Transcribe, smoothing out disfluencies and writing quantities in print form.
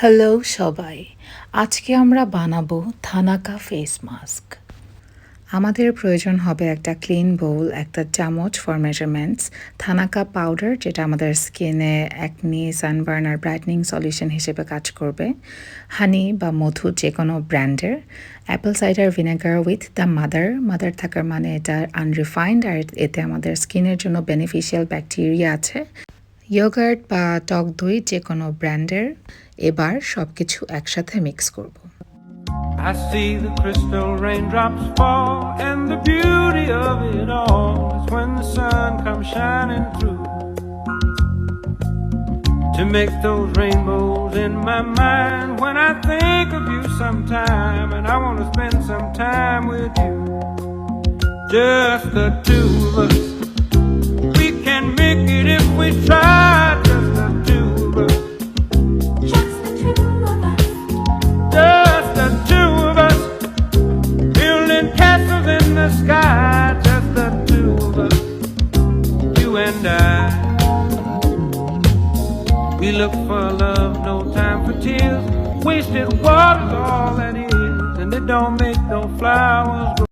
Hello সবাই, আজকে আমরা বানাবো থানাকা ফেস মাস্ক। আমাদের প্রয়োজন হবে একটা ক্লিন বোল, একটা চামচ ফর মেজারমেন্টস, থানাকা পাউডার যেটা আমাদের স্কিনে অ্যাকনি, সানবার্ন আর ব্রাইটনিং সলিউশন হিসেবে কাজ করবে, হানি বা মধু যে কোনো ব্র্যান্ডের, apple cider vinegar with the mother থাকার মানে এটা আনরিফাইন্ড আর এতে আমাদের স্কিনের জন্য বেনিফিশিয়াল ব্যাকটেরিয়া আছে, ইয়োগার্ট বা টক দই যে কোনো ব্র্যান্ডের। এবার সব কিছু একসাথে মিক্স করব। I see the crystal raindrops fall, and the beauty of it all is when the sun comes shining through to make those rainbows in my mind when I think of you sometime, and I want to spend some time with you, just the two of us. We can make it if we try, just the two of us. Sky, just the two of us, you and I. We look for love, no time for tears. Wasted water's all that is, and it don't make no flowers grow.